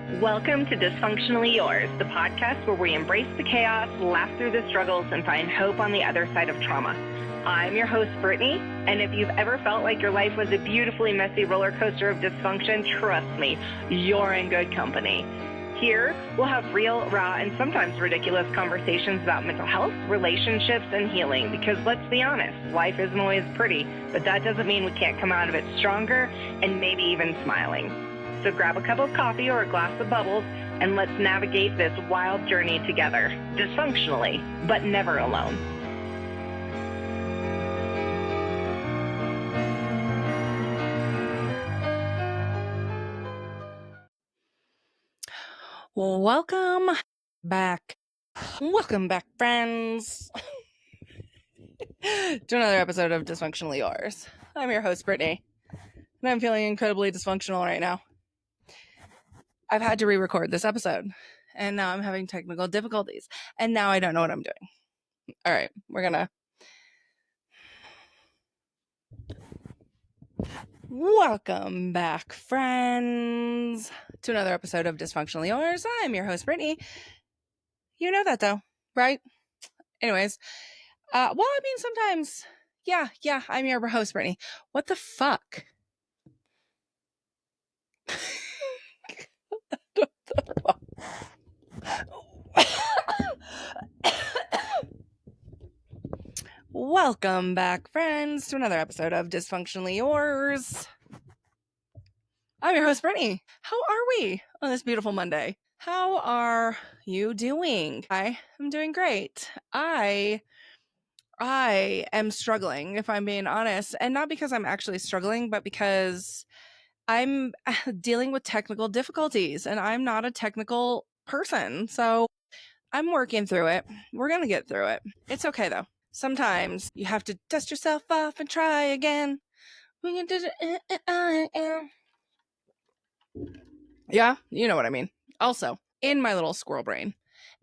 Welcome to Dysfunctionally Yours, the podcast where we embrace the chaos, laugh through the struggles, and find hope on the other side of trauma. I'm your host, Brittany, and if you've ever felt like your life was a beautifully messy roller coaster of dysfunction, trust me, you're in good company. Here, we'll have real, raw, and sometimes ridiculous conversations about mental health, relationships, and healing, because let's be honest, life isn't always pretty, but that doesn't mean we can't come out of it stronger and maybe even smiling. So grab a cup of coffee or a glass of bubbles, and let's navigate this wild journey together, dysfunctionally, but never alone. Welcome back. Welcome back, friends, to another episode of Dysfunctionally Ours. I'm your host, Brittany, and I'm feeling incredibly dysfunctional right now. I've had to re-record this episode, and now I'm having technical difficulties, and now I don't know what I'm doing. All right, we're gonna... Welcome back, friends, to another episode of Dysfunctionally Ours. I'm your host, Brittany. You know that, though, right? Anyways, well, I mean, sometimes... Yeah, I'm your host, Brittany. What the fuck? Welcome back, friends, to another episode of Dysfunctionally Yours. I'm your host, Brittany. How are we on this beautiful Monday? How are you doing? I am doing great. I am struggling, if I'm being honest, and not because I'm actually struggling, but because I'm dealing with technical difficulties, and I'm not a technical person, so I'm working through it. We're gonna get through it. It's okay, though. Sometimes you have to dust yourself off and try again. Yeah, you know what I mean. Also, in my little squirrel brain,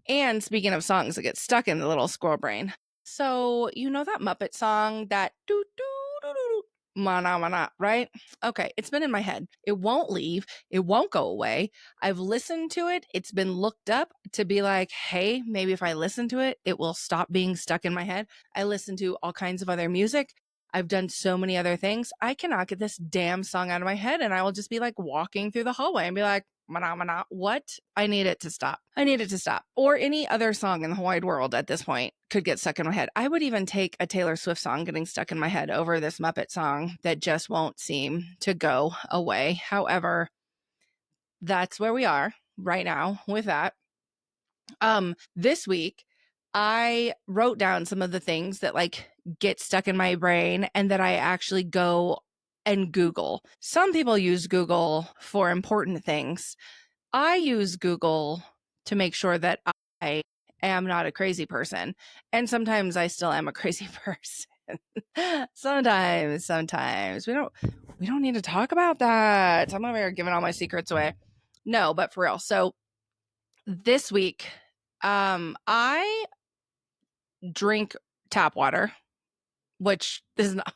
and speaking of songs that get stuck in the little squirrel brain, so you know that Muppet song, that doo doo doo doo doo, mana mana, right? Okay, it's been in my head. It won't leave. It won't go away. I've listened to it. It's been looked up to be like, hey, maybe if I listen to it, it will stop being stuck in my head. I listen to all kinds of other music. I've done so many other things. I cannot get this damn song out of my head, and I will just be like walking through the hallway and be like, mana, mana, what? I need it to stop. I need it to stop. Or any other song in the wide world at this point could get stuck in my head. I would even take a Taylor Swift song getting stuck in my head over this Muppet song that just won't seem to go away. However, that's where we are right now with that. This week, I wrote down some of the things that like get stuck in my brain and that I actually go and Google. Some people use Google for important things. I use Google to make sure that I am not a crazy person. And sometimes I still am a crazy person. sometimes we don't need to talk about that. I'm over here giving all my secrets away. No, but for real. So this week, I drink tap water, which is not,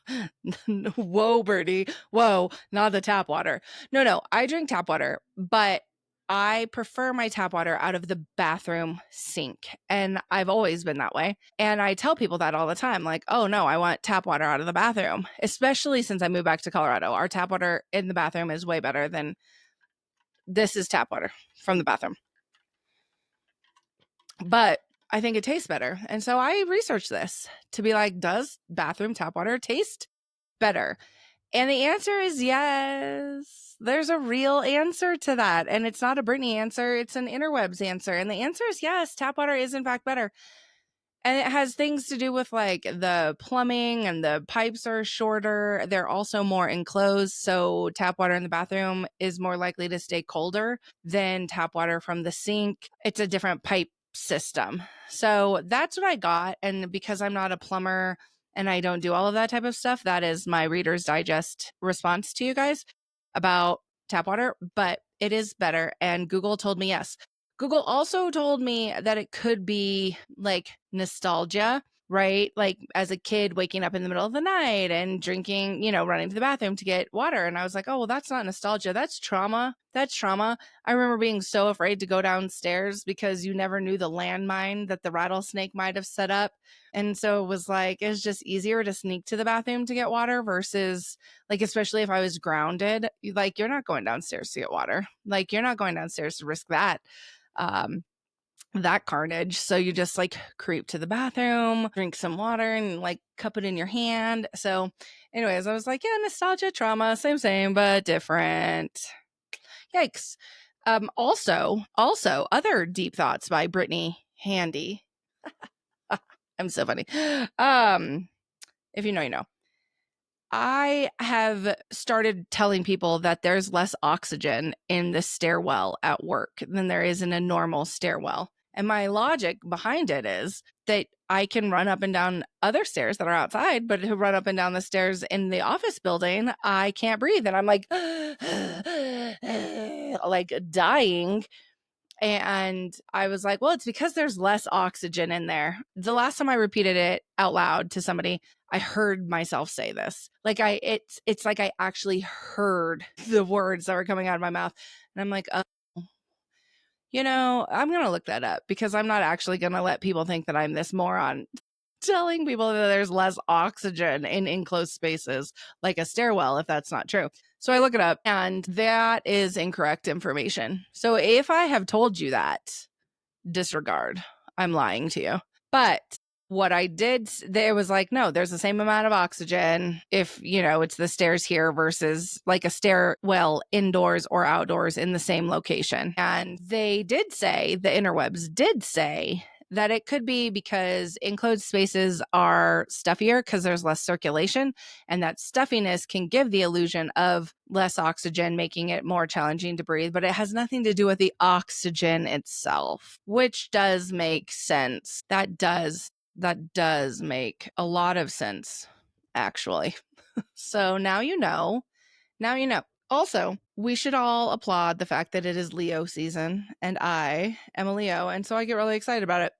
whoa, Birdie, whoa, not the tap water. No, I drink tap water, but I prefer my tap water out of the bathroom sink. And I've always been that way. And I tell people that all the time, like, oh no, I want tap water out of the bathroom, especially since I moved back to Colorado. Our tap water in the bathroom is way better than this is tap water from the bathroom. But I think it tastes better. And so I researched this to be like, does bathroom tap water taste better? And the answer is yes. There's a real answer to that. And it's not a Brittany answer, it's an interwebs answer. And the answer is yes, tap water is in fact better. And it has things to do with like the plumbing, and the pipes are shorter. They're also more enclosed. So tap water in the bathroom is more likely to stay colder than tap water from the sink. It's a different pipe system. So that's what I got. And because I'm not a plumber and I don't do all of that type of stuff, that is my Reader's Digest response to you guys about tap water. But it is better. And Google told me yes. Google also told me that it could be like nostalgia right? Like as a kid, waking up in the middle of the night and drinking, running to the bathroom to get water. And I was like, oh, well, that's not nostalgia. That's trauma. That's trauma. I remember being so afraid to go downstairs because you never knew the landmine that the rattlesnake might have set up. And so it was like, it's just easier to sneak to the bathroom to get water versus like, especially if I was grounded, like you're not going downstairs to get water. Like you're not going downstairs to risk that. That carnage. So you just like creep to the bathroom, drink some water and like cup it in your hand. So anyways, I was like, yeah, nostalgia, trauma, same, but different. Yikes. Also, other deep thoughts by Brittany Handy. I'm so funny. If you know, you know. I have started telling people that there's less oxygen in the stairwell at work than there is in a normal stairwell. And my logic behind it is that I can run up and down other stairs that are outside, but to run up and down the stairs in the office building, I can't breathe. And I'm like, like dying. And I was like, well, it's because there's less oxygen in there. The last time I repeated it out loud to somebody, I heard myself say this. Like it's like I actually heard the words that were coming out of my mouth. And I'm like, I'm going to look that up because I'm not actually going to let people think that I'm this moron telling people that there's less oxygen in enclosed spaces like a stairwell if that's not true. So I look it up and that is incorrect information. So if I have told you that, disregard. I'm lying to you. But what I did, there was like, no, there's the same amount of oxygen if, it's the stairs here versus like a stairwell indoors or outdoors in the same location. And they did say, the interwebs did say that it could be because enclosed spaces are stuffier because there's less circulation, and that stuffiness can give the illusion of less oxygen, making it more challenging to breathe, but it has nothing to do with the oxygen itself, which does make sense. That does make a lot of sense, actually. So now you know. Now you know. Also, we should all applaud the fact that it is Leo season, and I am a Leo, and so I get really excited about it.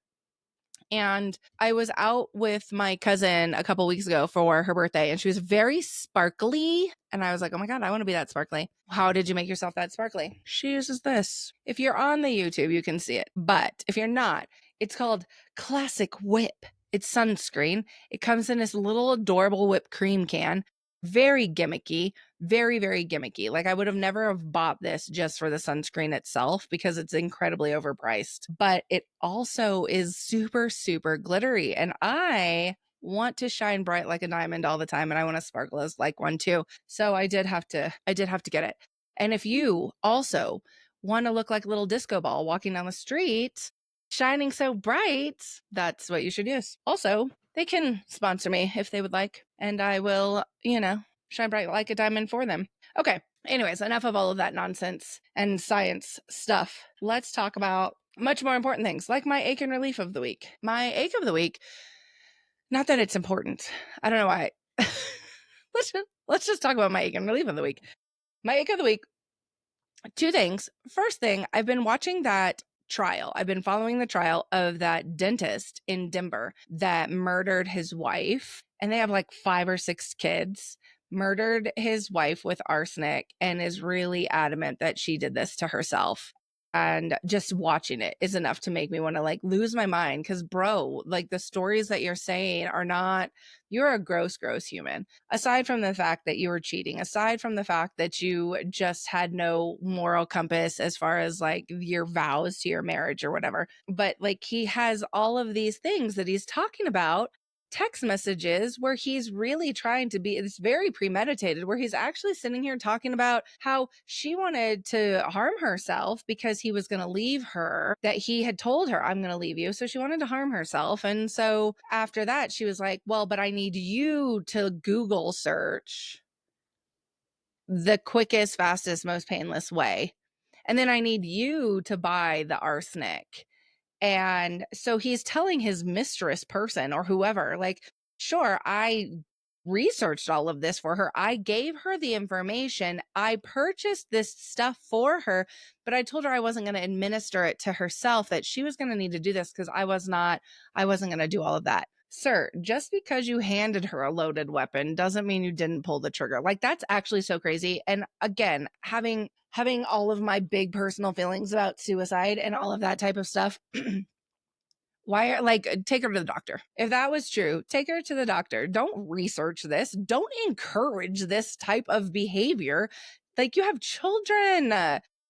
And I was out with my cousin a couple weeks ago for her birthday, and she was very sparkly. And I was like, oh my God, I want to be that sparkly. How did you make yourself that sparkly? She uses this. If you're on the YouTube, you can see it. But if you're not, it's called Classic Whip. It's sunscreen. It comes in this little adorable whipped cream can. Very gimmicky, very, very gimmicky. Like I would have never have bought this just for the sunscreen itself because it's incredibly overpriced, but it also is super, super glittery. And I want to shine bright like a diamond all the time. And I want to sparkle as like one too. So I did have to get it. And if you also want to look like a little disco ball walking down the street, shining so bright, that's what you should use. Also, they can sponsor me if they would like, and I will, shine bright like a diamond for them. Okay. Anyways, enough of all of that nonsense and science stuff. Let's talk about much more important things like my ache and relief of the week. My ache of the week, not that it's important. I don't know why. Let's just talk about my ache and relief of the week. My ache of the week, two things. First thing, I've been watching that trial. I've been following the trial of that dentist in Denver that murdered his wife, and they have like 5 or 6 kids, murdered his wife with arsenic, and is really adamant that she did this to herself. And just watching it is enough to make me want to like lose my mind because, bro, like the stories that you're saying are not, you're a gross, gross human. Aside from the fact that you were cheating, aside from the fact that you just had no moral compass as far as like your vows to your marriage or whatever. But like he has all of these things that he's talking about, text messages where he's really trying to be, it's very premeditated, where he's actually sitting here talking about how she wanted to harm herself because he was going to leave her, that he had told her, I'm going to leave you. So she wanted to harm herself. And so after that, she was like, well, but I need you to Google search the quickest, fastest, most painless way. And then I need you to buy the arsenic. And so he's telling his mistress person or whoever, like, sure, I researched all of this for her. I gave her the information. I purchased this stuff for her, but I told her I wasn't going to administer it to herself, that she was going to need to do this because I wasn't going to do all of that. Sir, just because you handed her a loaded weapon doesn't mean you didn't pull the trigger. Like, that's actually so crazy. And again, having all of my big personal feelings about suicide and all of that type of stuff, take her to the doctor. If that was true, take her to the doctor. Don't research this. Don't encourage this type of behavior. Like, you have children.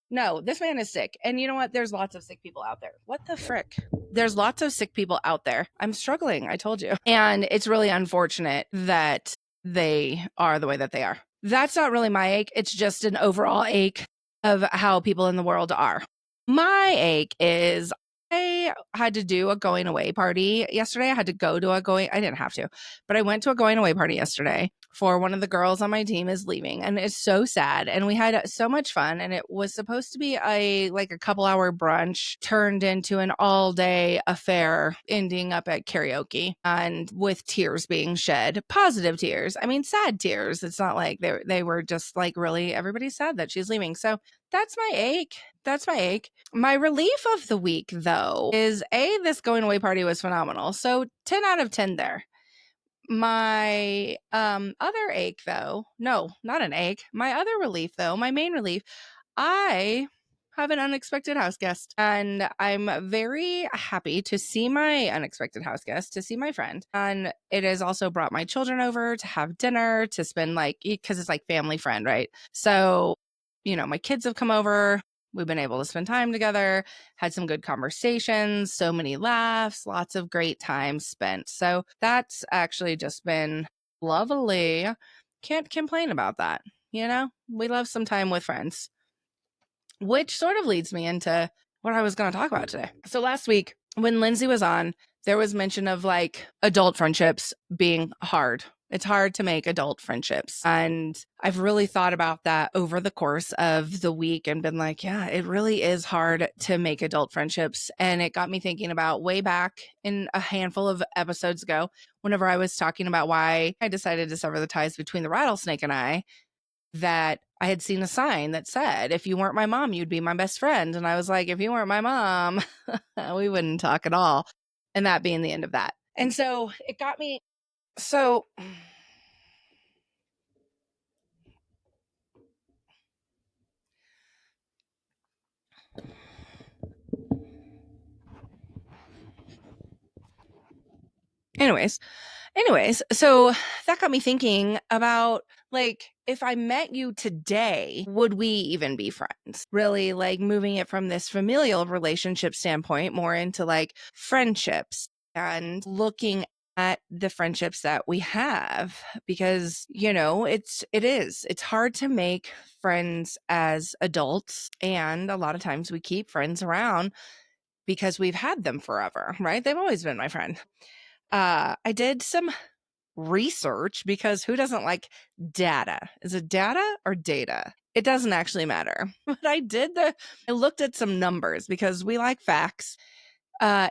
No, this man is sick. And you know what? There's lots of sick people out there. What the frick? There's lots of sick people out there. I'm struggling, I told you. And it's really unfortunate that they are the way that they are. That's not really my ache. It's just an overall ache of how people in the world are. My ache is I had to do a going away party yesterday. I had to go to I didn't have to, but I went to a going away party yesterday for one of the girls on my team is leaving, and it's so sad. And we had so much fun, and it was supposed to be a couple hour brunch turned into an all day affair, ending up at karaoke and with tears being shed, positive tears. I mean, sad tears. It's not like they were just like really everybody's sad that she's leaving. So that's my ache. That's my ache. My relief of the week, though, is this going away party was phenomenal. So 10 out of 10 there. My other ache, though, no, not an ache. My other relief, though, my main relief, I have an unexpected house guest, and I'm very happy to see my unexpected house guest, to see my friend. And it has also brought my children over to have dinner, to spend because it's like family friend, right? So, my kids have come over. We've been able to spend time together, had some good conversations, so many laughs, lots of great time spent. So that's actually just been lovely. Can't complain about that. We love some time with friends, which sort of leads me into what I was going to talk about today. So last week when Lindsay was on, there was mention of adult friendships being hard. It's hard to make adult friendships. And I've really thought about that over the course of the week and been like, yeah, it really is hard to make adult friendships. And it got me thinking about way back in a handful of episodes ago, whenever I was talking about why I decided to sever the ties between the rattlesnake and I, that I had seen a sign that said, if you weren't my mom, you'd be my best friend. And I was like, if you weren't my mom, we wouldn't talk at all. And that being the end of that. And so it got me. So anyways, so that got me thinking about if I met you today, would we even be friends? Really moving it from this familial relationship standpoint more into friendships and looking at the friendships that we have, because it's hard to make friends as adults, and a lot of times we keep friends around because we've had them forever, right? They've always been my friend. I did some research because who doesn't like data? Is it data or data? It doesn't actually matter. But I looked at some numbers because we like facts.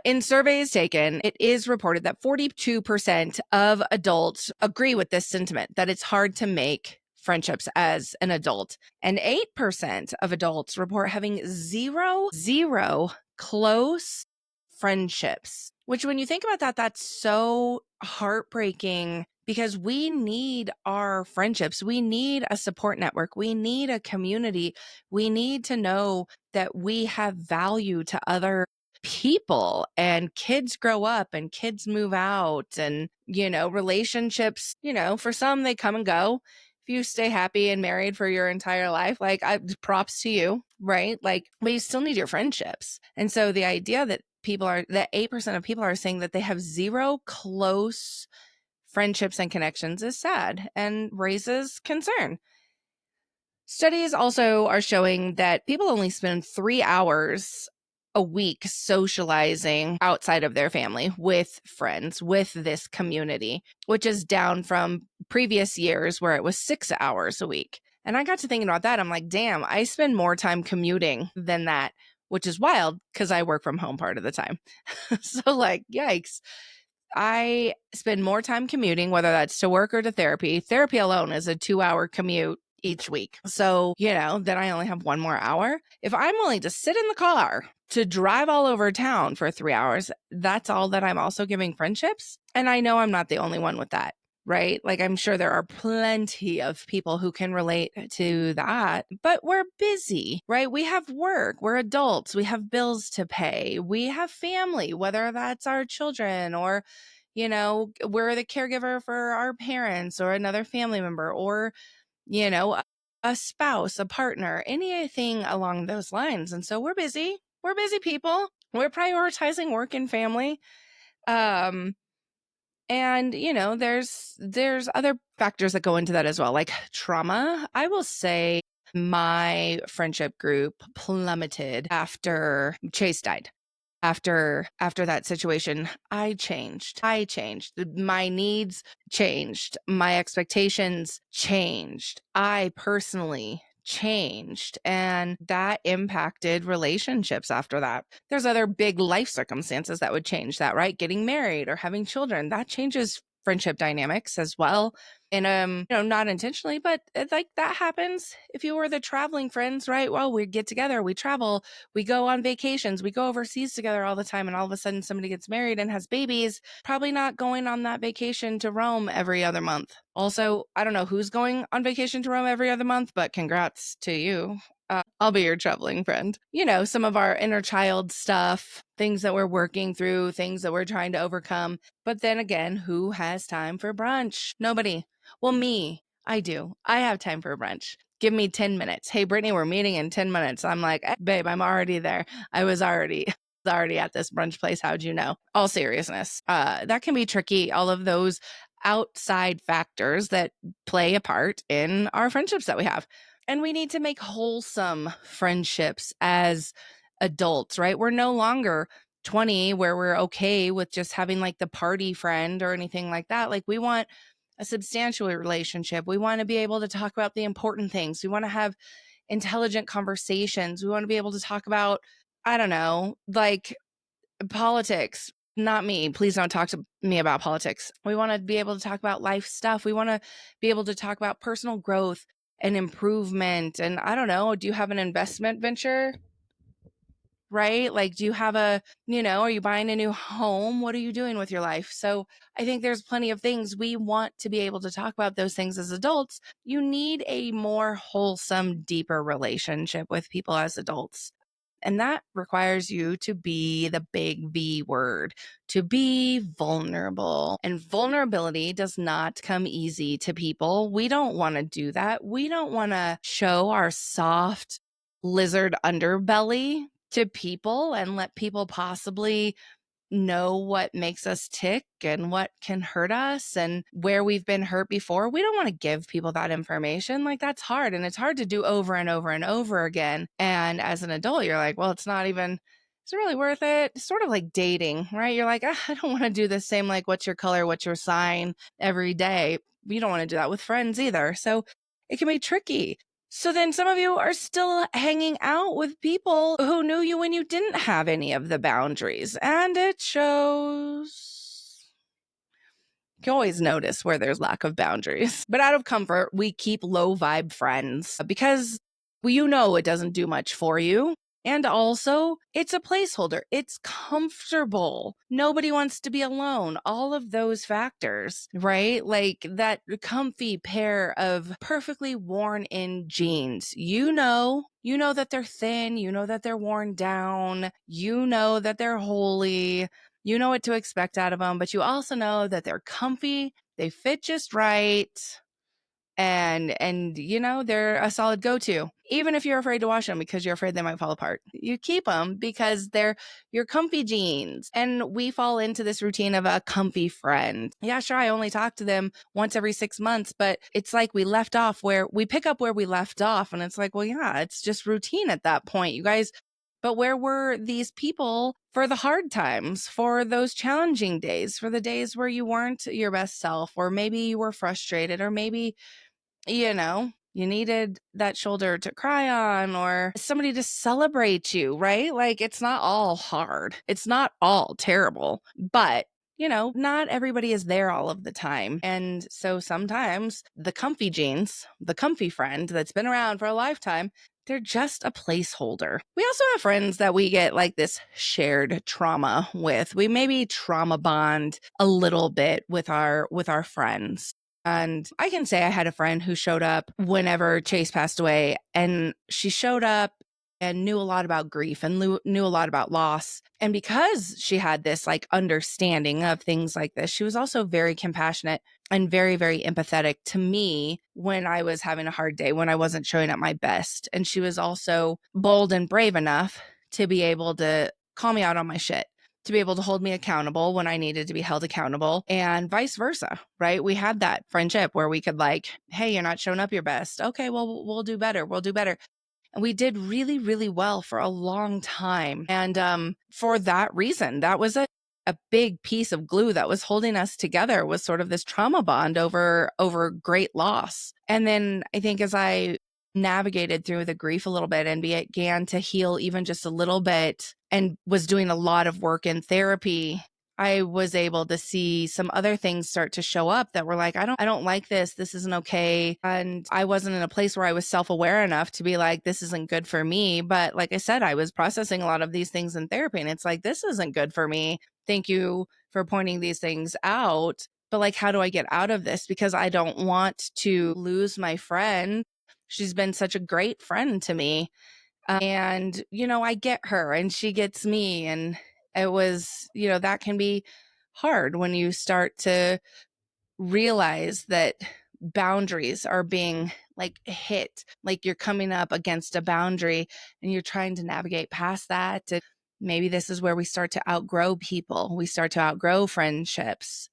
In surveys taken, it is reported that 42% of adults agree with this sentiment, that it's hard to make friendships as an adult. And 8% of adults report having zero close friendships, which when you think about that, that's so heartbreaking, because we need our friendships. We need a support network. We need a community. We need to know that we have value to other people, and kids grow up and kids move out, and relationships, for some they come and go. If you stay happy and married for your entire life, props to you, right? But you still need your friendships. And so the idea that 8% of people are saying that they have zero close friendships and connections is sad and raises concern. Studies also are showing that people only spend 3 hours a week socializing outside of their family with friends, with this community, which is down from previous years where it was 6 hours a week. And I got to thinking about that. I'm like, damn, I spend more time commuting than that, which is wild because I work from home part of the time. So yikes. I spend more time commuting, whether that's to work or to therapy. Therapy alone is a 2-hour commute each week. So, then I only have 1 more hour. If I'm willing to sit in the car to drive all over town for 3 hours, that's all that I'm also giving friendships. And I know I'm not the only one with that, right? Like, I'm sure there are plenty of people who can relate to that, but we're busy, right? We have work, we're adults, we have bills to pay, we have family, whether that's our children or, we're the caregiver for our parents or another family member or, a spouse, a partner, anything along those lines. And so we're busy. We're busy people. We're prioritizing work and family. And there's other factors that go into that as well, like trauma. I will say my friendship group plummeted after Chase died. After that situation, I changed. My needs changed. My expectations changed. I personally changed, and that impacted relationships after that. There's other big life circumstances that would change that, right? Getting married or having children, that changes friendship dynamics as well. And not intentionally, but like that happens. If you were the traveling friends, right? Well, we get together, we travel, we go on vacations, we go overseas together all the time, and all of a sudden somebody gets married and has babies, probably not going on that vacation to Rome every other month. Also, I don't know who's going on vacation to Rome every other month, but congrats to you. I'll be your traveling friend. Some of our inner child stuff, things that we're working through, things that we're trying to overcome. But then again, who has time for brunch? Nobody. Well, me, I do. I have time for brunch. Give me 10 minutes. Hey, Brittany, we're meeting in 10 minutes. I'm like, babe, I'm already there. I was already at this brunch place. How'd you know? All seriousness. That can be tricky. All of those outside factors that play a part in our friendships that we have. And we need to make wholesome friendships as adults, right? We're no longer 20 where we're okay with just having like the party friend or anything like that. Like, we want a substantial relationship. We want to be able to talk about the important things. We want to have intelligent conversations. We want to be able to talk about, I don't know, like politics. Not me. Please don't talk to me about politics. We want to be able to talk about life stuff. We want to be able to talk about personal growth and improvement. And I don't know, do you have an investment venture? Right? Like, do you have are you buying a new home? What are you doing with your life? So I think there's plenty of things we want to be able to talk about those things as adults. You need a more wholesome, deeper relationship with people as adults. And that requires you to be the big V word, to be vulnerable. And vulnerability does not come easy to people. We don't want to do that. We don't want to show our soft lizard underbelly to people and let people possibly know what makes us tick and what can hurt us and where we've been hurt before. We don't want to give people that information. Like, that's hard, and it's hard to do over and over and over again. And as an adult, you're like, well, it's really worth it. It's sort of like dating, right? You're like, I don't want to do the same, like, what's your color, what's your sign every day. You don't want to do that with friends either. So it can be tricky. So then some of you are still hanging out with people who knew you when you didn't have any of the boundaries, and it shows. You can always notice where there's lack of boundaries. But out of comfort, we keep low vibe friends because it doesn't do much for you. And also, it's a placeholder. It's comfortable. Nobody wants to be alone. All of those factors, right? Like that comfy pair of perfectly worn in jeans. You know that they're thin. You know that they're worn down. You know that they're holey. You know what to expect out of them, but you also know that they're comfy. They fit just right. And they're a solid go-to, even if you're afraid to wash them because you're afraid they might fall apart. You keep them because they're your comfy jeans. And we fall into this routine of a comfy friend. Yeah, sure, I only talk to them once every 6 months, but it's like we pick up where we left off. And it's like, well, yeah, it's just routine at that point, you guys. But where were these people for the hard times, for those challenging days, for the days where you weren't your best self, or maybe you were frustrated, or maybe you needed that shoulder to cry on or somebody to celebrate you, right? Like, it's not all hard. It's not all terrible, but not everybody is there all of the time. And so sometimes the comfy jeans, the comfy friend that's been around for a lifetime, they're just a placeholder. We also have friends that we get like this shared trauma with. We maybe trauma bond a little bit with our friends. And I can say I had a friend who showed up whenever Chase passed away, and she showed up and knew a lot about grief and knew a lot about loss. And because she had this like understanding of things like this, she was also very compassionate and very, very empathetic to me when I was having a hard day, when I wasn't showing up my best. And she was also bold and brave enough to be able to call me out on my shit, to be able to hold me accountable when I needed to be held accountable, and vice versa, right? We had that friendship where we could like, hey, you're not showing up your best. Okay, well, we'll do better. We'll do better. And we did really, really well for a long time. And for that reason, that was a big piece of glue that was holding us together, was sort of this trauma bond over great loss. And then I think as I navigated through the grief a little bit and began to heal even just a little bit and was doing a lot of work in therapy, I was able to see some other things start to show up that were like, I don't like this. This isn't okay. And I wasn't in a place where I was self-aware enough to be like, this isn't good for me. But like I said, I was processing a lot of these things in therapy, and it's like, this isn't good for me. Thank you for pointing these things out. But like, how do I get out of this? Because I don't want to lose my friend. She's been such a great friend to me. And, I get her and she gets me. And it was, that can be hard when you start to realize that boundaries are being like hit, like you're coming up against a boundary and you're trying to navigate past that. And maybe this is where we start to outgrow people. We start to outgrow friendships.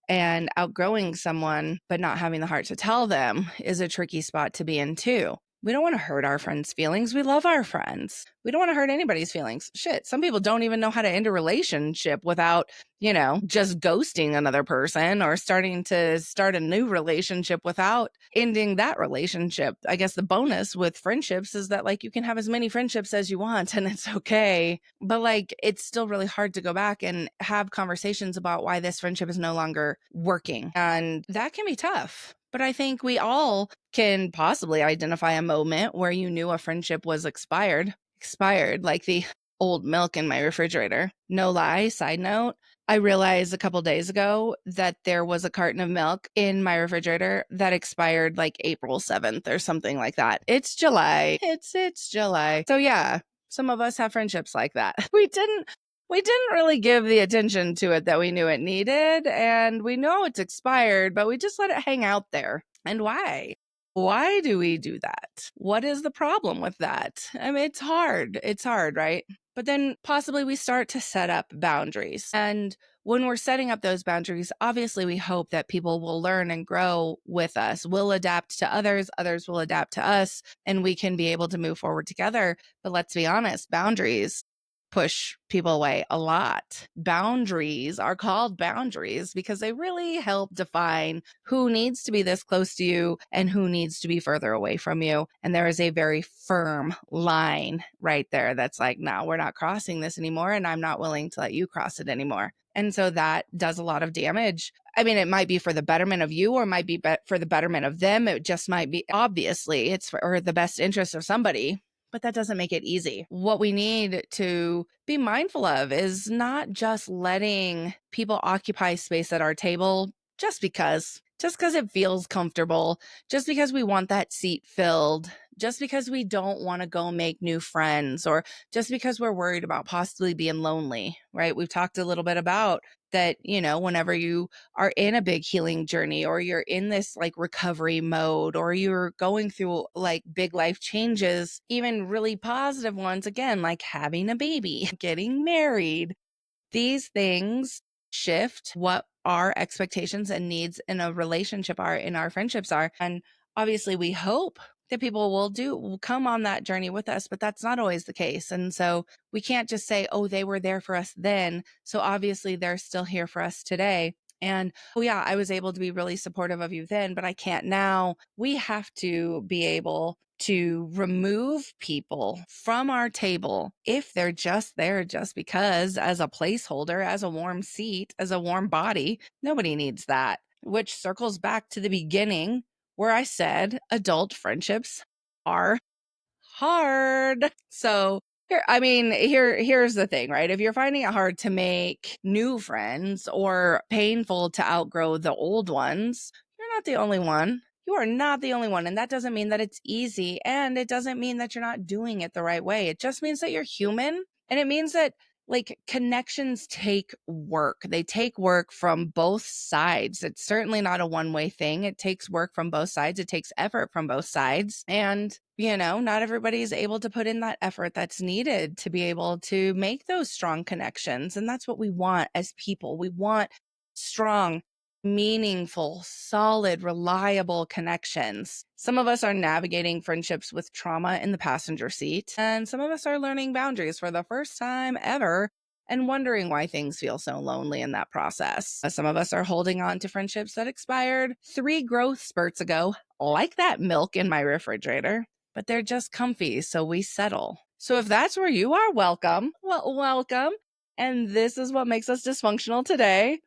And outgrowing someone, but not having the heart to tell them, is a tricky spot to be in too. We don't want to hurt our friends' feelings. We love our friends. We don't want to hurt anybody's feelings. Shit, some people don't even know how to end a relationship without, just ghosting another person or starting to start a new relationship without ending that relationship. I guess the bonus with friendships is that like you can have as many friendships as you want and it's okay. But like it's still really hard to go back and have conversations about why this friendship is no longer working. And that can be tough. But I think we all can possibly identify a moment where you knew a friendship was expired, like the old milk in my refrigerator. No lie, side note, I realized a couple days ago that there was a carton of milk in my refrigerator that expired like April 7th or something like that. It's July. It's July. So yeah, some of us have friendships like that. We didn't really give the attention to it that we knew it needed, and we know it's expired, but we just let it hang out there. And why? Why do we do that? What is the problem with that? I mean, it's hard. It's hard, right? But then possibly we start to set up boundaries. And when we're setting up those boundaries, obviously we hope that people will learn and grow with us. We'll adapt to others, others will adapt to us, and we can be able to move forward together. But let's be honest, boundaries push people away a lot. Boundaries are called boundaries because they really help define who needs to be this close to you and who needs to be further away from you. And there is a very firm line right there that's like, no, we're not crossing this anymore, and I'm not willing to let you cross it anymore. And so that does a lot of damage. I mean, it might be for the betterment of you, or it might be for the betterment of them. It just might be, obviously, it's for the best interest of somebody. But that doesn't make it easy. What we need to be mindful of is not just letting people occupy space at our table just because it feels comfortable, just because we want that seat filled, just because we don't want to go make new friends, or just because we're worried about possibly being lonely, right? We've talked a little bit about that, whenever you are in a big healing journey, or you're in this like recovery mode, or you're going through like big life changes, even really positive ones, again, like having a baby, getting married, these things shift what our expectations and needs in a relationship are, in our friendships are. And obviously we hope that people will come on that journey with us, but that's not always the case. And so we can't just say, oh, they were there for us then, so obviously they're still here for us today. And oh yeah, I was able to be really supportive of you then, but I can't now. We have to be able to remove people from our table if they're just there just because, as a placeholder, as a warm seat, as a warm body. Nobody needs that, which circles back to the beginning where I said adult friendships are hard. So here's the thing, right? If you're finding it hard to make new friends or painful to outgrow the old ones, you're not the only one. You are not the only one. And that doesn't mean that it's easy. And it doesn't mean that you're not doing it the right way. It just means that you're human. And it means that like connections take work. They take work from both sides. It's certainly not a one-way thing. It takes work from both sides. It takes effort from both sides. And, not everybody is able to put in that effort that's needed to be able to make those strong connections. And that's what we want as people. We want strong, meaningful, solid, reliable connections. Some of us are navigating friendships with trauma in the passenger seat, and some of us are learning boundaries for the first time ever and wondering why things feel so lonely in that process. Some of us are holding on to friendships that expired 3 growth spurts ago, like that milk in my refrigerator, but they're just comfy, so we settle. So if that's where you are, welcome. Well, welcome. And this is what makes us dysfunctional today.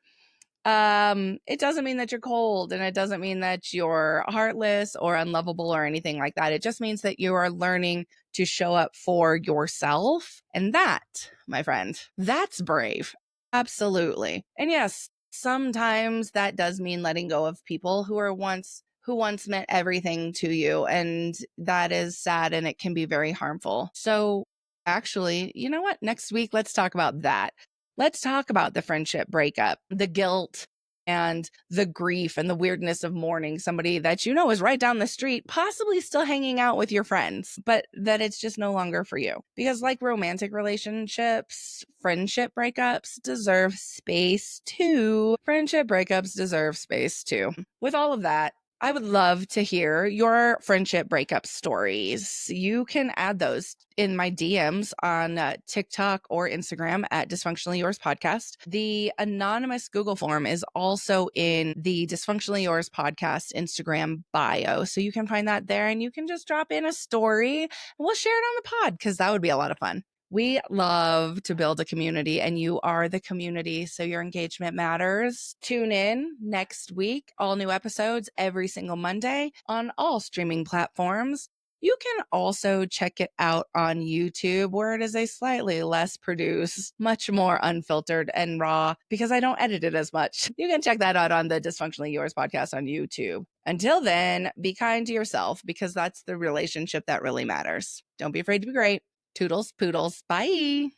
It doesn't mean that you're cold, and it doesn't mean that you're heartless or unlovable or anything like that. It just means that you are learning to show up for yourself. And that, my friend, that's brave. Absolutely. And yes, sometimes that does mean letting go of people who once meant everything to you. And that is sad, and it can be very harmful. So actually, you know what? Next week, let's talk about that. Let's talk about the friendship breakup, the guilt and the grief and the weirdness of mourning somebody that is right down the street, possibly still hanging out with your friends, but that it's just no longer for you. Because like romantic relationships, friendship breakups deserve space too. Friendship breakups deserve space too. With all of that, I would love to hear your friendship breakup stories. You can add those in my DMs on TikTok or Instagram at Dysfunctionally Yours podcast. The anonymous Google form is also in the Dysfunctionally Yours podcast Instagram bio. So you can find that there, and you can just drop in a story and we'll share it on the pod because that would be a lot of fun. We love to build a community, and you are the community, so your engagement matters. Tune in next week. All new episodes every single Monday on all streaming platforms. You can also check it out on YouTube, where it is a slightly less produced, much more unfiltered and raw, because I don't edit it as much. You can check that out on the Dysfunctionally Yours podcast on YouTube. Until then, be kind to yourself, because that's the relationship that really matters. Don't be afraid to be great. Toodles, poodles. Bye.